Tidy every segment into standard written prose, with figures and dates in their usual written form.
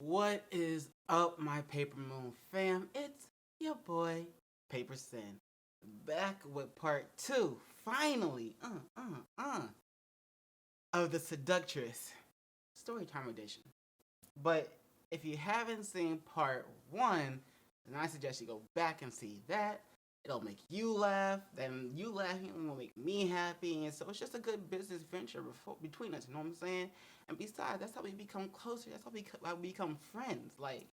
What is up, my Paper Moon fam? It's your boy, PaperSin, back with part two, finally, of the Seductress Storytime edition. But if you haven't seen part one, then I suggest you go back and see that. It'll make you laugh, then you laughing will make me happy, and so it's just a good business venture between us, you know what I'm saying? And besides, that's how we become closer, that's how we become friends. Like,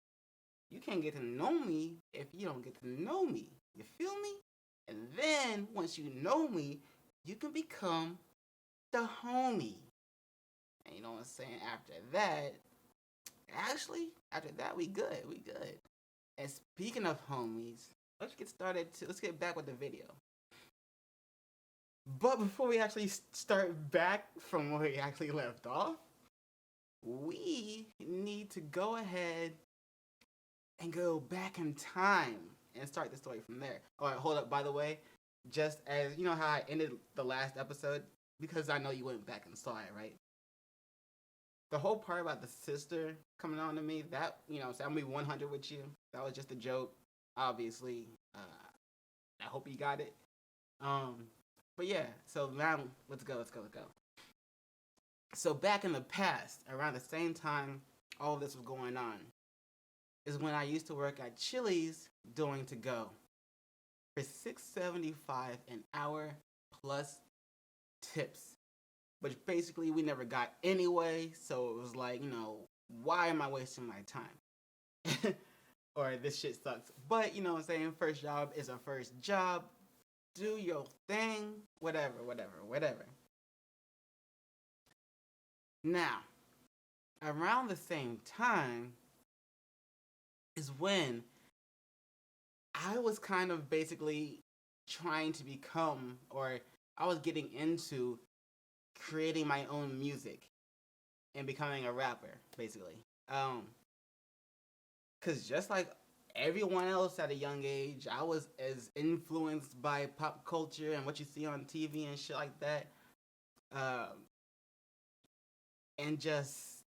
you can't get to know me if you don't get to know me. You feel me? And then, once you know me, you can become the homie. And you know what I'm saying? After that, we good. We good. And speaking of homies, let's get started. Let's get back with the video. But before we actually start back from where we actually left off, we need to go ahead and go back in time and start the story from there. All right, hold up. By the way, just as you know how I ended the last episode, because I know you went back and saw it, right? The whole part about the sister coming on to me, that, you know, so I'm gonna be 100 with you. That was just a joke, obviously. I hope you got it. But yeah, so now let's go. So back in the past, around the same time all of this was going on, is when I used to work at Chili's doing to go for $6.75 an hour plus tips, which basically we never got anyway. So it was like, you know, why am I wasting my time? Or this shit sucks. But you know what I'm saying? First job is a first job. Do your thing. Whatever. Now, around the same time is when I was kind of basically trying to become, or I was getting into creating my own music and becoming a rapper, basically. Cause just like everyone else at a young age, I was as influenced by pop culture and what you see on TV and shit like that. And just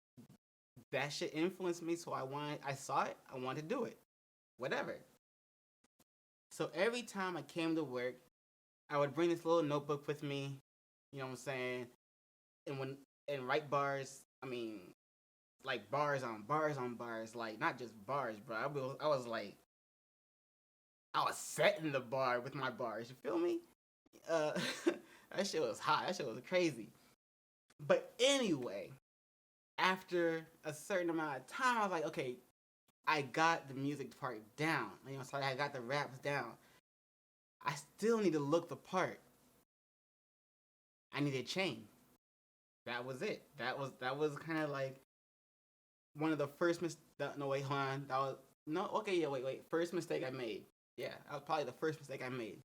that shit influenced me, so I saw it, I wanted to do it. Whatever. So every time I came to work, I would bring this little notebook with me, you know what I'm saying? And write bars, I mean, like bars on bars on bars, like not just bars, bro. I was setting the bar with my bars. You feel me? Uh, that shit was hot. That shit was crazy. But anyway, after a certain amount of time, I was like, okay, I got the music part down. You know, so I got the raps down. I still need to look the part. I need a chain. That was it. That was kind of like one of the first no, wait, hold on. That was no. Okay, yeah, wait. First mistake I made. Yeah, that was probably the first mistake I made.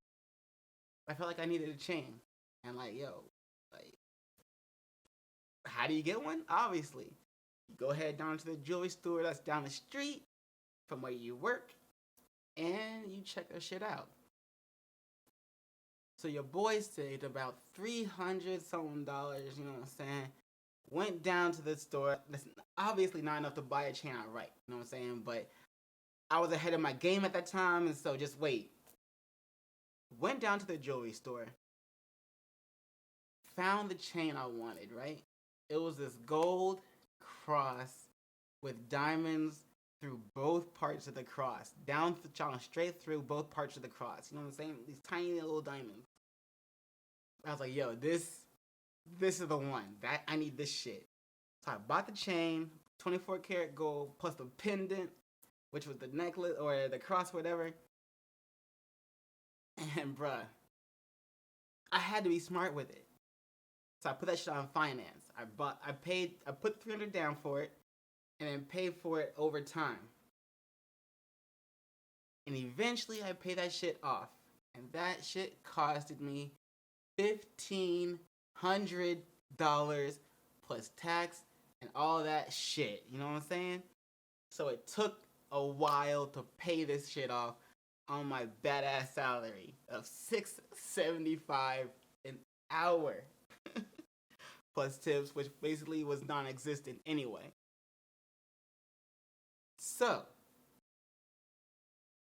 I felt like I needed a chain, and like, yo, like, how do you get one? Obviously, you go ahead down to the jewelry store that's down the street from where you work, and you check that shit out. So your boy saved about 300 something dollars. You know what I'm saying? Went down to the store. Listen, obviously not enough to buy a chain outright. You know what I'm saying? But I was ahead of my game at that time, and so just wait. Went down to the jewelry store, found the chain I wanted, right? It was this gold cross with diamonds through both parts of the cross, down straight through both parts of the cross. You know what I'm saying? These tiny little diamonds. I was like, yo, this is the one. That I need this shit. So I bought the chain, 24 karat gold, plus the pendant, which was the necklace or the cross, whatever. And bruh, I had to be smart with it. So I put that shit on finance. I put 300 down for it, and then paid for it over time. And eventually I paid that shit off. And that shit costed me $1,500 plus tax and all that shit. You know what I'm saying? So it took a while to pay this shit off on my badass salary of $6.75 an hour plus tips, which basically was non-existent anyway. So,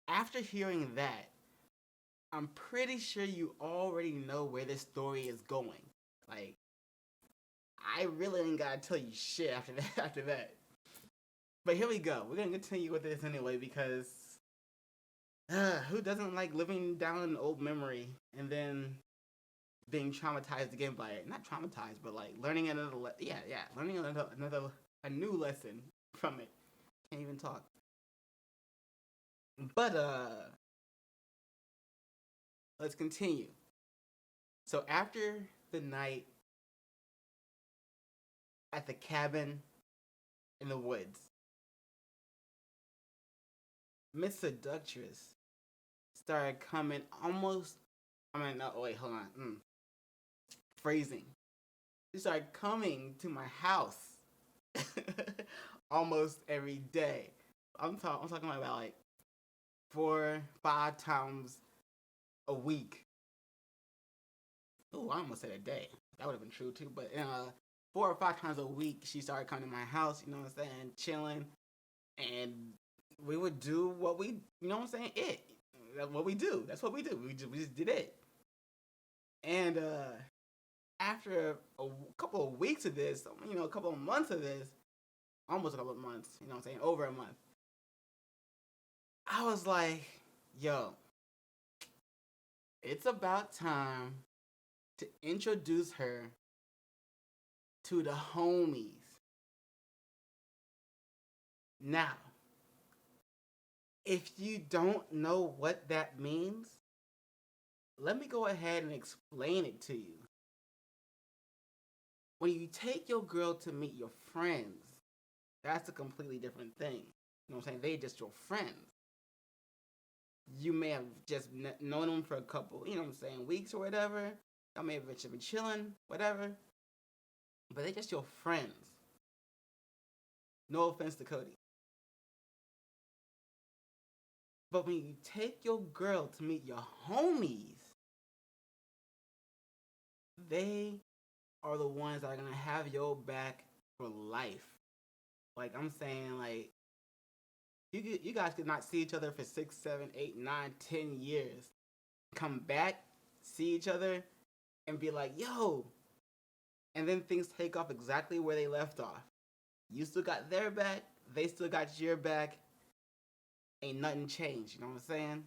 after hearing that, I'm pretty sure you already know where this story is going. Like, I really ain't gotta tell you shit after that. After that, but here we go. We're gonna continue with this anyway because who doesn't like living down an old memory and then being traumatized again by it? Not traumatized, but like learning another. Learning a new lesson from it. Can't even talk. But let's continue. So after the night at the cabin in the woods, Miss Seductress started coming almost. I mean, no, wait, hold on. Phrasing. She started coming to my house almost every day. I'm talking about like 4-5 times a week. Ooh, I almost said a day. That would have been true too. But 4 or 5 times a week, she started coming to my house. You know what I'm saying? Chilling, and we would do what we, you know what I'm saying? What we do. That's what we do. We just did it. And after a couple of weeks of this, a couple of months of this, almost a couple of months, you know what I'm saying? Over a month. I was like, yo, it's about time to introduce her to the homies. Now, if you don't know what that means, let me go ahead and explain it to you. When you take your girl to meet your friends, that's a completely different thing. You know what I'm saying? They just your friends. You may have just known them for a couple, you know what I'm saying, weeks or whatever. Y'all may have just been chilling, whatever. But they're just your friends. No offense to Cody. But when you take your girl to meet your homies, they are the ones that are gonna have your back for life. Like I'm saying, like you guys could not see each other for 6, 7, 8, 9, 10 years. Come back, see each other, and be like, yo. And then things take off exactly where they left off. You still got their back, they still got your back. Ain't nothing changed, you know what I'm saying?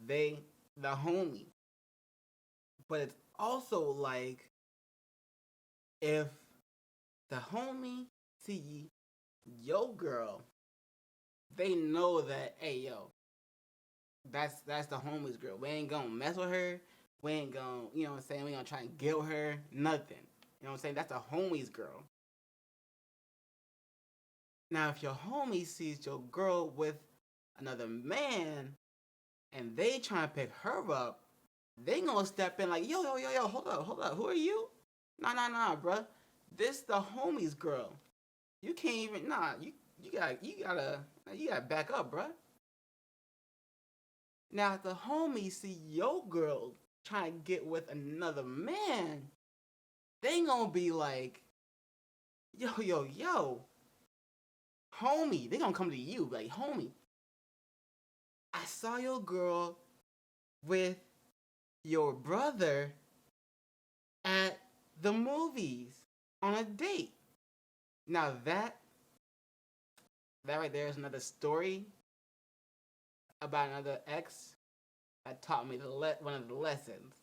They the homie. But it's also like if the homie see yo girl, they know that, hey yo, that's the homie's girl. We ain't gonna mess with her. We ain't gonna, you know what I'm saying? We gonna try and guilt her. Nothing. You know what I'm saying? That's a homie's girl. Now, if your homie sees your girl with another man and they try to pick her up, they gonna step in like, yo, hold up. Who are you? Nah, bruh. This the homie's girl. You can't even, you gotta back up, bruh. Now, if the homie see your girl trying to get with another man, they gonna be like, yo, homie. They gonna come to you like, homie, I saw your girl with your brother at the movies on a date. Now that right there is another story about another ex that taught me one of the lessons.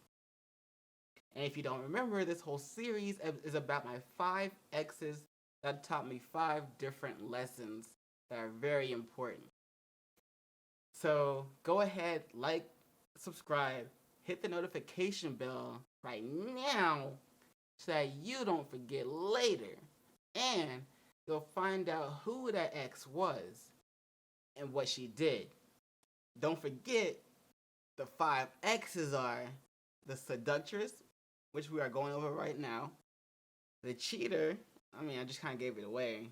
And if you don't remember, this whole series is about my 5 exes that taught me 5 different lessons that are very important. So go ahead, like, subscribe, hit the notification bell right now so that you don't forget later. And you'll find out who that ex was and what she did. Don't forget, the 5 exes are the Seductress, which we are going over right now. The Cheater, I just kind of gave it away.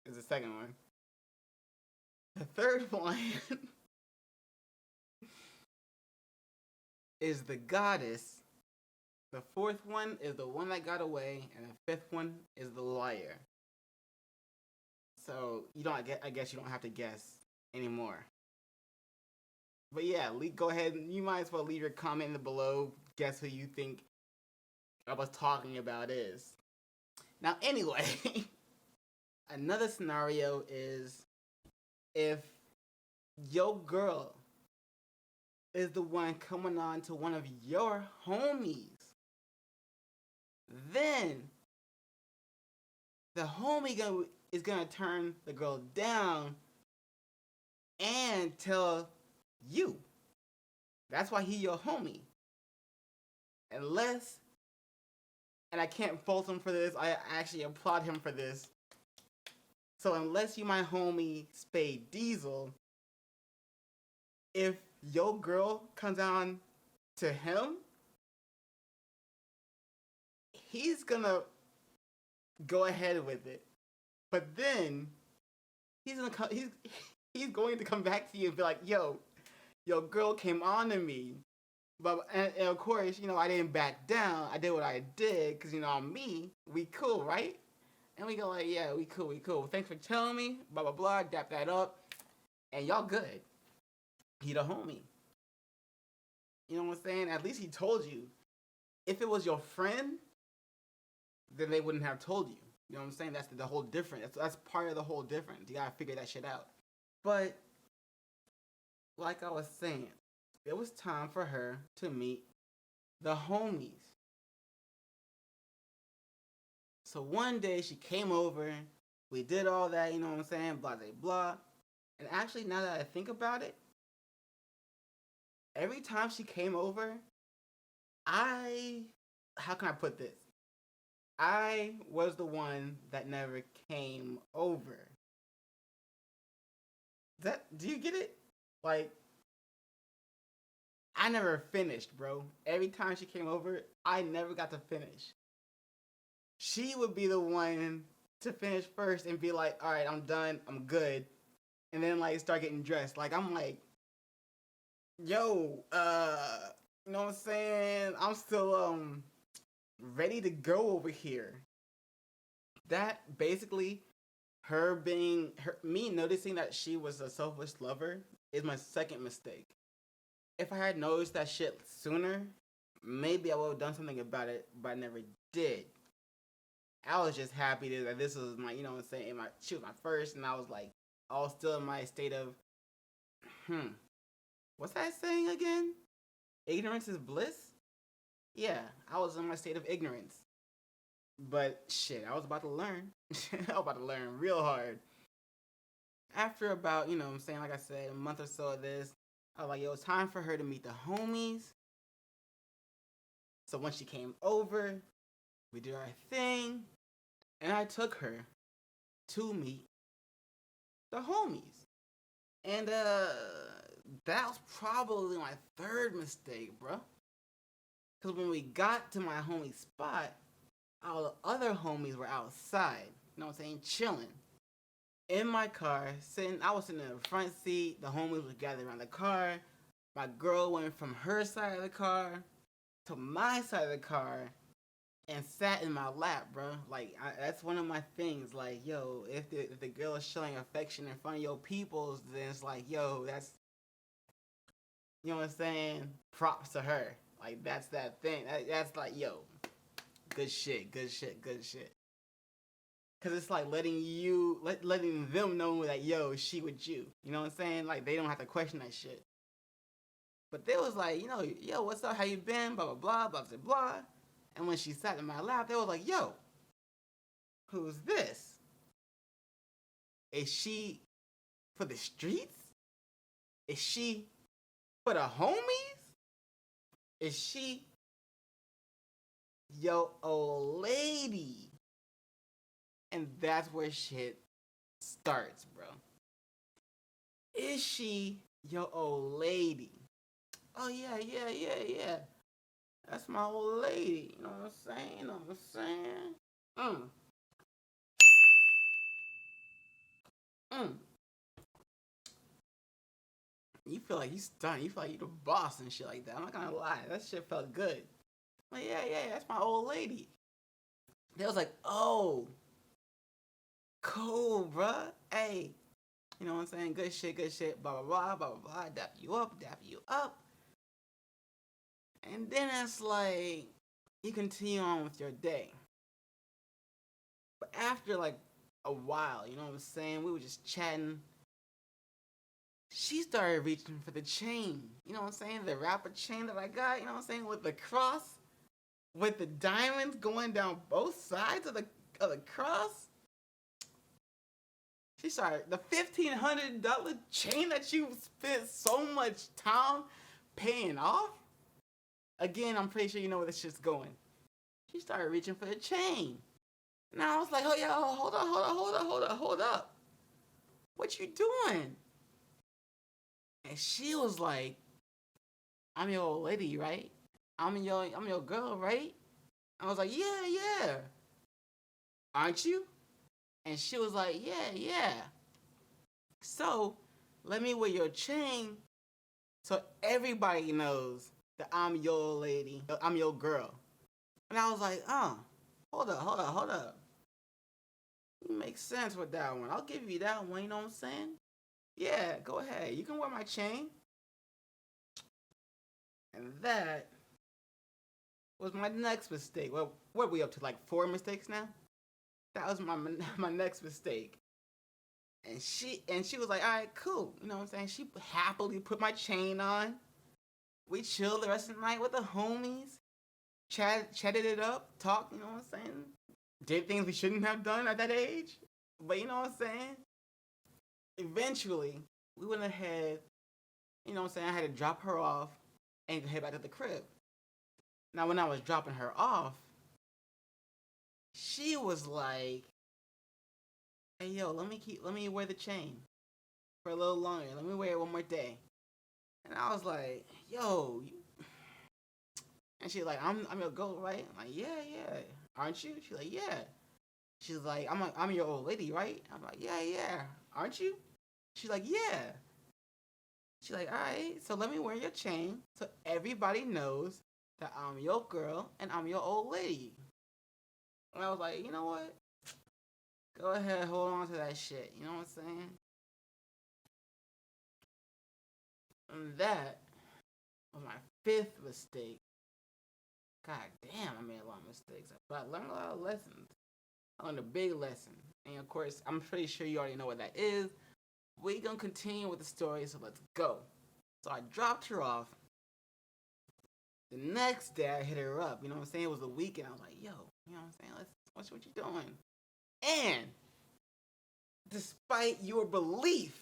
Is the second one. The third one is the Goddess. The 4th one is the one that got away, and the 5th one is the Liar. So you don't. I guess you don't have to guess anymore. But yeah, go ahead. You might as well leave your comment below. Guess who you think I was talking about is. Now, anyway, another scenario is if your girl is the one coming on to one of your homies, then the homie is gonna turn the girl down and tell you. That's why he your homie. Unless, and I can't fault him for this, I actually applaud him for this. So unless you my homie Spade Diesel, if your girl comes on to him, he's gonna go ahead with it. But then he's going to come back to you and be like, yo, your girl came on to me. But and of course, I didn't back down. I did what I did because I'm me. We cool, right? And we go like, yeah, we cool. Thanks for telling me. Blah blah blah. Dap that up, and y'all good. He the homie. You know what I'm saying? At least he told you. If it was your friend, then they wouldn't have told you. You know what I'm saying? That's the whole difference. That's part of the whole difference. You gotta figure that shit out. But like I was saying, it was time for her to meet the homies. So one day she came over, we did all that, you know what I'm saying, blah, blah, blah. And actually, now that I think about it, every time she came over, how can I put this? I was the one that never came over. Do you get it? Like, I never finished, bro. Every time she came over, I never got to finish. She would be the one to finish first and be like, all right, I'm done, I'm good. And then, like, start getting dressed. Like, I'm like, yo, you know what I'm saying? I'm still, ready to go over here. That basically, me noticing that she was a selfish lover is my second mistake. If I had noticed that shit sooner, maybe I would have done something about it, but I never did. I was just happy that this was my, you know what I'm saying, she was my first, and I was like, all still in my state of, what's that saying again? Ignorance is bliss? Yeah, I was in my state of ignorance. But shit, I was about to learn. I was about to learn real hard. After about, you know what I'm saying, like I said, a month or so of this, I was like, yo, it's time for her to meet the homies. So when she came over, we did our thing, and I took her to meet the homies. And that was probably my third mistake, bro. Because when we got to my homie's spot, all the other homies were outside, you know what I'm saying, chilling. In my car, I was sitting in the front seat, the homies were gathered around the car. My girl went from her side of the car to my side of the car and sat in my lap, bro. Like, that's one of my things. Like, yo, if the girl is showing affection in front of your peoples, then it's like, yo, that's, you know what I'm saying? Props to her. Like, that's that thing. That's like, yo, good shit. Because it's like letting them know that, yo, she with you. You know what I'm saying? Like, they don't have to question that shit. But they was like, yo, what's up? How you been? Blah, blah, blah, blah, blah, blah. And when she sat in my lap, they was like, yo, who's this? Is she for the streets? Is she for the homies? Is she yo old lady? And that's where shit starts, bro. Is she your old lady? Oh, yeah. That's my old lady. You know what I'm saying? You feel like you stunned. You feel like you the boss and shit like that. I'm not gonna lie. That shit felt good. Like, yeah, that's my old lady. They was like, oh, Cool, bruh. Hey, you know what I'm saying? Good shit, blah, blah, blah, blah, blah, blah. Dap you up. And then it's like, you continue on with your day. But after like a while, you know what I'm saying? We were just chatting. She started reaching for the chain. You know what I'm saying? The rapper chain that I got, you know what I'm saying? With the cross, with the diamonds going down both sides of the cross. She started the $1,500 chain that you spent so much time paying off. Again, I'm pretty sure you know where this shit's going. She started reaching for the chain. And I was like, oh, yo, hold up. What you doing? And she was like, I'm your old lady, right? I'm your girl, right? I was like, yeah. Aren't you? And she was like, yeah. So, let me wear your chain so everybody knows that I'm your old lady. I'm your girl. And I was like, hold up. You make sense with that one. I'll give you that one, you know what I'm saying? Yeah, go ahead. You can wear my chain. And that was my next mistake. Well, what are we up to? Like 4 mistakes now? That was my next mistake. And she was like, all right, cool. You know what I'm saying? She happily put my chain on. We chilled the rest of the night with the homies. Chatted it up, talked, you know what I'm saying? Did things we shouldn't have done at that age. But you know what I'm saying? Eventually, we went ahead, you know what I'm saying? I had to drop her off and head back to the crib. Now, when I was dropping her off, she was like, hey, yo, let me wear the chain for a little longer. Let me wear it one more day. And I was like, yo, and she's like, I'm your girl, right? I'm like, yeah. Aren't you? She's like, yeah. She's like, I'm your old lady, right? I'm like, yeah. Aren't you? She's like, yeah. She's like, all right, so let me wear your chain so everybody knows that I'm your girl and I'm your old lady. And I was like, you know what? Go ahead, hold on to that shit. You know what I'm saying? And that was my 5th mistake. God damn, I made a lot of mistakes. But I learned a lot of lessons. I learned a big lesson. And of course, I'm pretty sure you already know what that is. We're gonna continue with the story, so let's go. So I dropped her off. The next day I hit her up. You know what I'm saying? It was a weekend. I was like, yo, you know what I'm saying? What you doing? And despite your belief,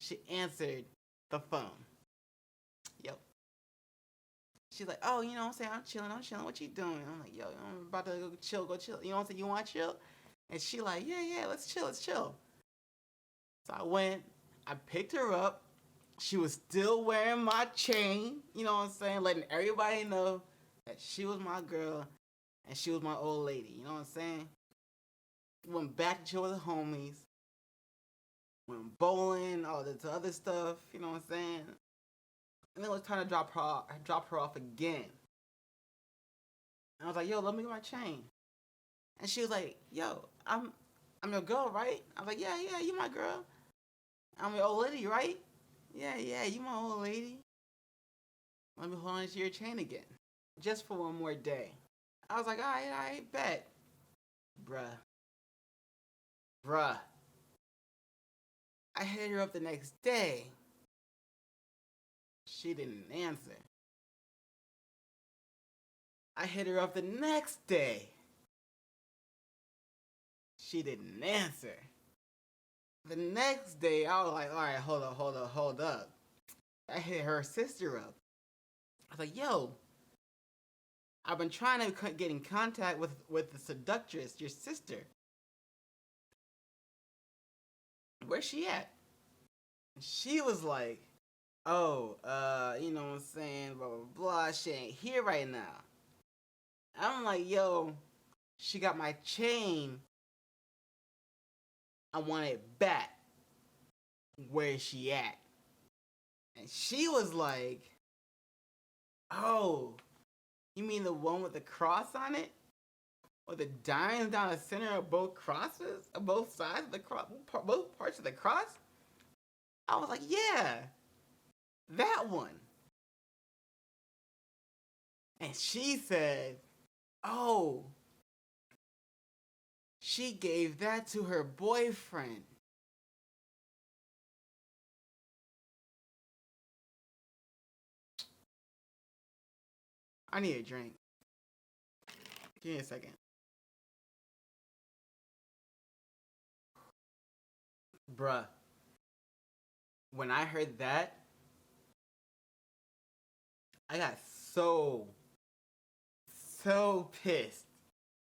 she answered the phone. Yep. She's like, oh, you know what I'm saying? I'm chilling. What you doing? I'm like, yo, I'm about to go chill. You know what I'm saying? You want to chill? And she like, yeah, let's chill. So I went, I picked her up. She was still wearing my chain, you know what I'm saying? Letting everybody know that she was my girl and she was my old lady, you know what I'm saying? Went back to chill with the homies. Went bowling, all this other stuff, you know what I'm saying? And then it was time to drop her off again. And I was like, yo, let me get my chain. And she was like, yo, I'm your girl, right? I was like, yeah, you my girl. I'm your old lady, right? Yeah, you my old lady. Let me hold on to your chain again. Just for one more day. I was like, all right, bet. Bruh. I hit her up the next day. She didn't answer. I hit her up the next day. She didn't answer. The next day, I was like, all right, hold up. I hit her sister up. I was like, yo, I've been trying to get in contact with the Seductress, your sister. Where's she at? And she was like, oh, you know what I'm saying, blah, blah, blah. She ain't here right now. I'm like, yo, she got my chain. I want it back. Where is she at? And she was like, oh, you mean the one with the cross on it? with the dimes down the center of both crosses, of both sides of the cross, both parts of the cross. I was like, yeah, that one. And she said, oh, she gave that to her boyfriend. I need a drink. Give me a second. Bruh, when I heard that, I got so pissed.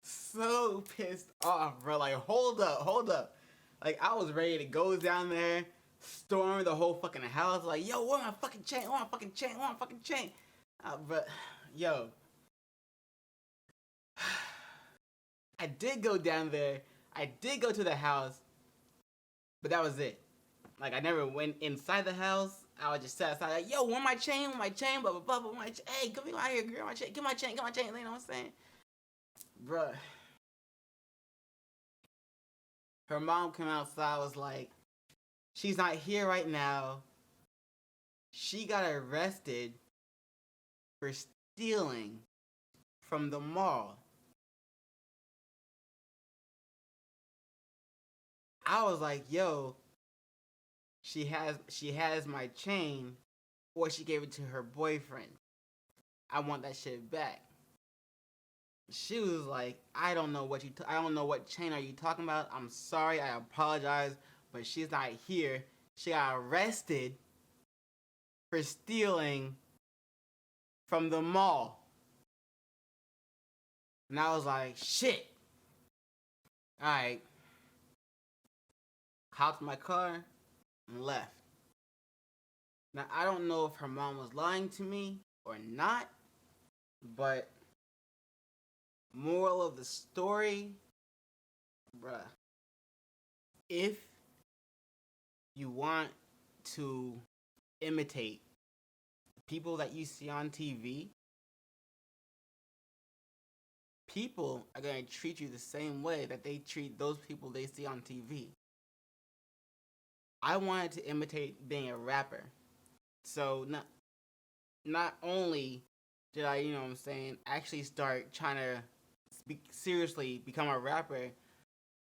So pissed off, bro. Like, hold up. Like, I was ready to go down there, storm the whole fucking house. Like, yo, where my fucking chain? Where my fucking chain? Where my fucking chain? But, yo. I did go down there. I did go to the house. But that was it. Like, I never went inside the house. I would just sit outside, like, yo, where my chain? Where my chain? Blah, blah, blah, blah, my chain. Hey, come out here, girl. My chain. Get my chain. Get my chain. You know what I'm saying? Bruh. Her mom came outside, was like, she's not here right now. She got arrested for stealing from the mall. I was like, yo, she has my chain, or she gave it to her boyfriend. I want that shit back. She was like, I don't know what chain are you talking about. I'm sorry, I apologize, but she's not here. She got arrested for stealing from the mall. And I was like, shit. Alright. Hopped in my car and left. Now, I don't know if her mom was lying to me or not, but moral of the story, bruh, if you want to imitate people that you see on TV, people are going to treat you the same way that they treat those people they see on TV. I wanted to imitate being a rapper. So not only did I, you know what I'm saying, actually start trying to seriously become a rapper,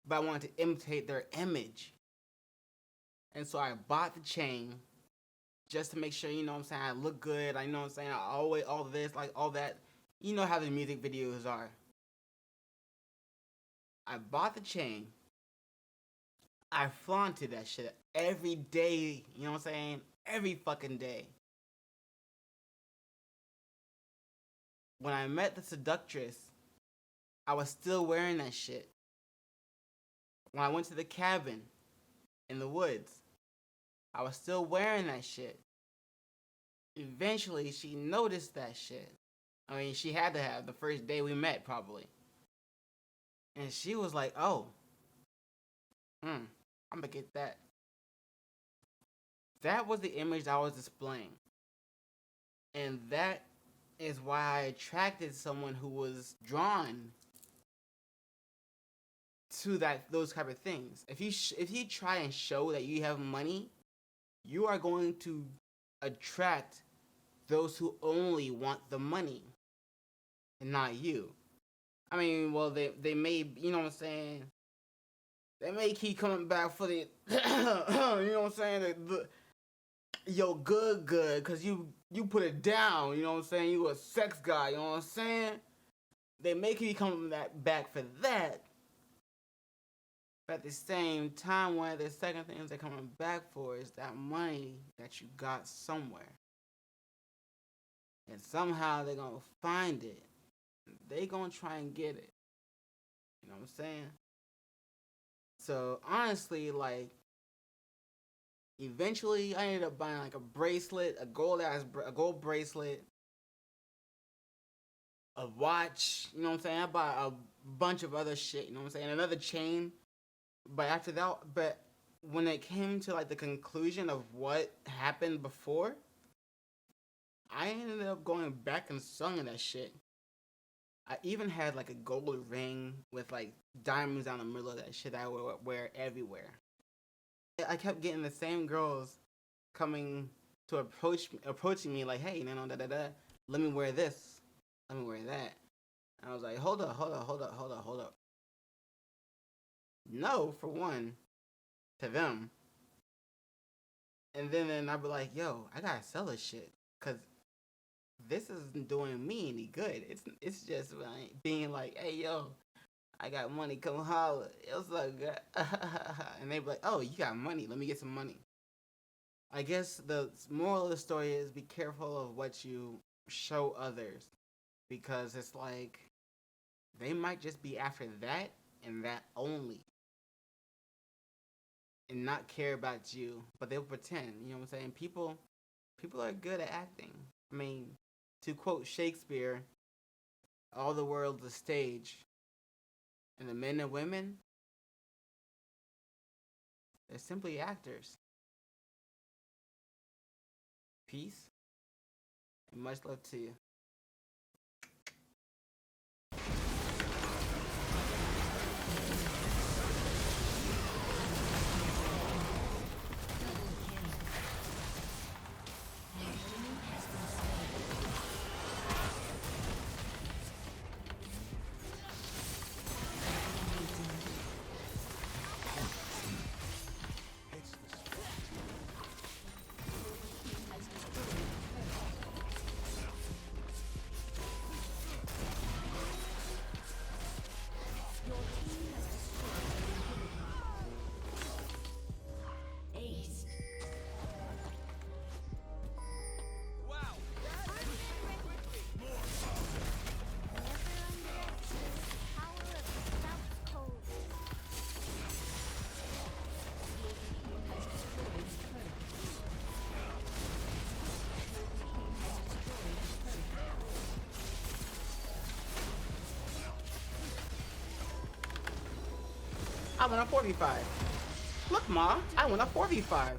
but I wanted to imitate their image. And so I bought the chain just to make sure, you know what I'm saying, I look good. I know what I'm saying, I always, all this, like all that. You know how the music videos are. I bought the chain. I flaunted that shit every day, you know what I'm saying? Every fucking day. When I met the Seductress, I was still wearing that shit. When I went to the cabin in the woods, I was still wearing that shit. Eventually, she noticed that shit. I mean, she had to have the first day we met, probably. And she was like, oh, I'm gonna get that. That was the image I was displaying. And that is why I attracted someone who was drawn to those type of things. If you try and show that you have money, you are going to attract those who only want the money and not you. I mean, well, they may, you know what I'm saying, they may keep coming back for the you know what I'm saying, yo, good, because you put it down, you know what I'm saying, you a sex guy, you know what I'm saying, they may keep coming back for that, but at the same time, one of the second things they're coming back for is that money that you got somewhere, and somehow they're gonna find it, they gonna try and get it, you know what I'm saying. So honestly, like, eventually I ended up buying like a bracelet, a gold bracelet, a watch, you know what I'm saying? I bought a bunch of other shit, you know what I'm saying? Another chain. But after that, but when it came to like the conclusion of what happened before, I ended up going back and selling that shit. I even had like a gold ring with like diamonds down the middle of that shit I would wear everywhere. I kept getting the same girls coming to approaching me like, hey, da da da, let me wear this, let me wear that. And I was like, hold up, hold up, hold up, hold up, hold up. No, for one, to them. And then I'd be like, yo, I gotta sell this shit, cause this isn't doing me any good. It's just like being like, hey, yo, I got money, come holler. It was like, and they be like, oh, you got money, let me get some money. I guess the moral of the story is be careful of what you show others, because it's like they might just be after that and that only and not care about you, but they'll pretend. You know what I'm saying? People are good at acting. I mean, to quote Shakespeare, all the world's a stage, and the men and women, they're simply actors. Peace and much love to you. I went up 4v5. Look, Ma, I went up 4v5.